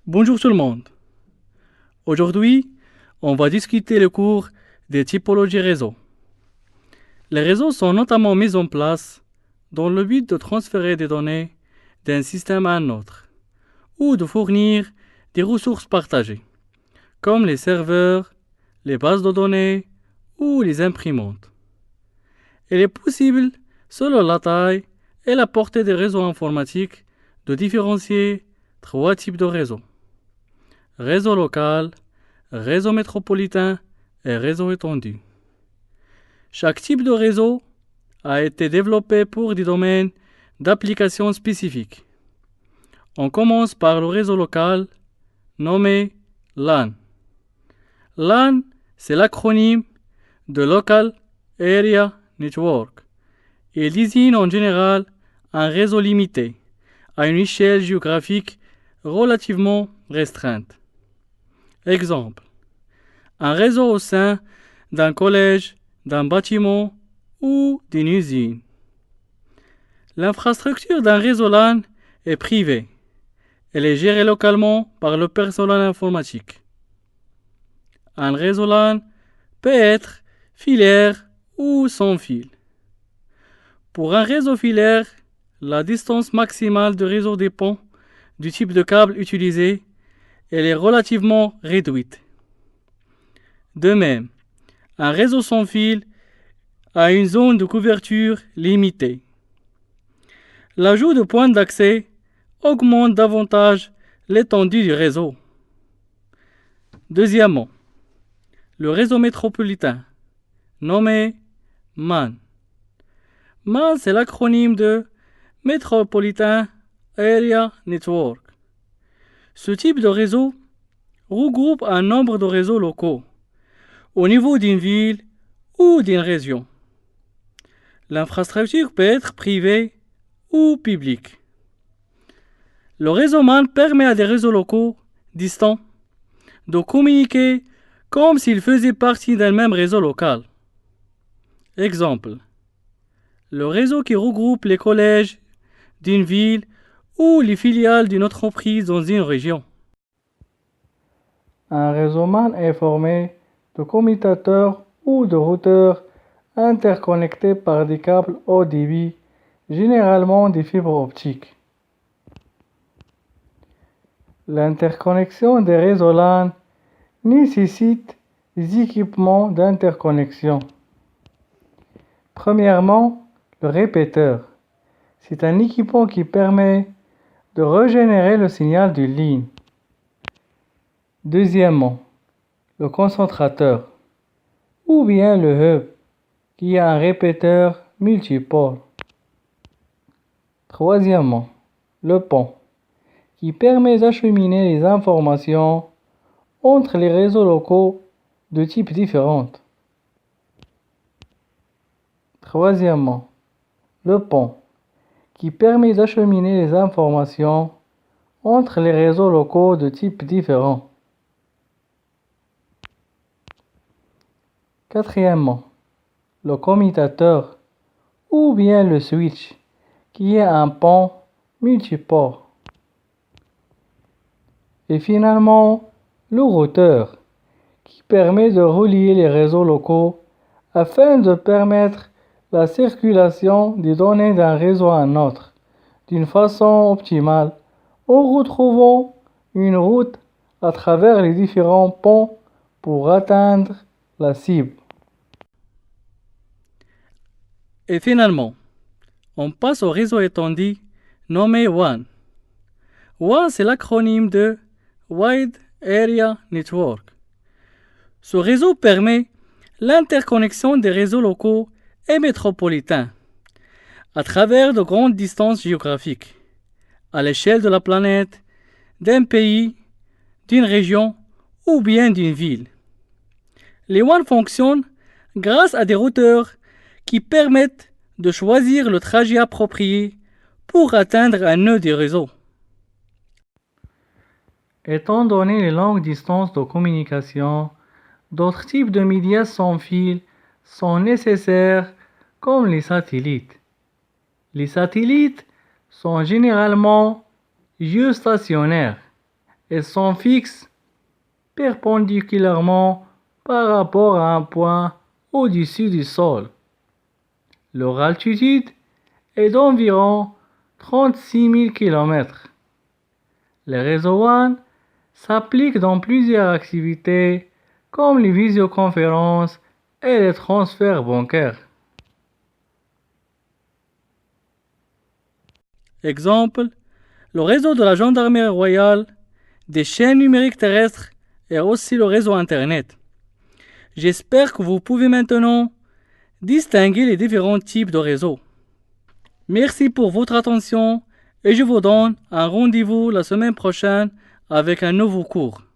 Bonjour tout le monde. Aujourd'hui, on va discuter le cours des typologies réseau. Les réseaux sont notamment mis en place dans le but de transférer des données d'un système à un autre ou de fournir des ressources partagées, comme les serveurs, les bases de données ou les imprimantes. Il est possible, selon la taille et la portée des réseaux informatiques, de différencier trois types de réseaux: réseau local, réseau métropolitain et réseau étendu. Chaque type de réseau a été développé pour des domaines d'application spécifiques. On commence par le réseau local, nommé LAN. LAN, c'est l'acronyme de Local Area Network. Il désigne en général un réseau limité, à une échelle géographique relativement restreinte. Exemple: un réseau au sein d'un collège, d'un bâtiment ou d'une usine. L'infrastructure d'un réseau LAN est privée. Elle est gérée localement par le personnel informatique. Un réseau LAN peut être filaire ou sans fil. Pour un réseau filaire, la distance maximale de réseau dépend du type de câble utilisé. Elle est relativement réduite. De même, un réseau sans fil a une zone de couverture limitée. L'ajout de points d'accès augmente davantage l'étendue du réseau. Deuxièmement, le réseau métropolitain, nommé MAN. MAN, c'est l'acronyme de Metropolitan Area Network. Ce type de réseau regroupe un nombre de réseaux locaux au niveau d'une ville ou d'une région. L'infrastructure peut être privée ou publique. Le réseau MAN permet à des réseaux locaux distants de communiquer comme s'ils faisaient partie d'un même réseau local. Exemple: le réseau qui regroupe les collèges d'une ville ou les filiales d'une entreprise dans une région. Un réseau MAN est formé de commutateurs ou de routeurs interconnectés par des câbles haut débit, généralement des fibres optiques. L'interconnexion des réseaux LAN nécessite des équipements d'interconnexion. Premièrement, le répéteur. C'est un équipement qui permet de régénérer le signal d'une ligne. Deuxièmement, le concentrateur, ou bien le hub, qui est un répéteur multiport. Troisièmement, le pont, qui permet d'acheminer les informations entre les réseaux locaux de types différents. Troisièmement, le pont, qui permet d'acheminer les informations entre les réseaux locaux de types différents. Quatrièmement, le commutateur ou bien le switch, qui est un pont multiport. Et finalement, le routeur, qui permet de relier les réseaux locaux afin de permettre la circulation des données d'un réseau à un autre d'une façon optimale, en retrouvant une route à travers les différents ponts pour atteindre la cible. Et finalement, on passe au réseau étendu nommé WAN. WAN, c'est l'acronyme de Wide Area Network. Ce réseau permet l'interconnexion des réseaux locaux et métropolitains à travers de grandes distances géographiques, à l'échelle de la planète, d'un pays, d'une région ou bien d'une ville. Les WAN fonctionnent grâce à des routeurs qui permettent de choisir le trajet approprié pour atteindre un nœud du réseau. Étant donné les longues distances de communication, d'autres types de médias sans fil sont nécessaires, comme les satellites. Les satellites sont généralement géostationnaires. Elles sont fixes perpendiculairement par rapport à un point au-dessus du sol. Leur altitude est d'environ 36 000 km. Le réseau WAN s'applique dans plusieurs activités comme les visioconférences et les transferts bancaires. Exemple, le réseau de la gendarmerie royale, des chaînes numériques terrestres et aussi le réseau Internet. J'espère que vous pouvez maintenant distinguer les différents types de réseaux. Merci pour votre attention et je vous donne un rendez-vous la semaine prochaine avec un nouveau cours.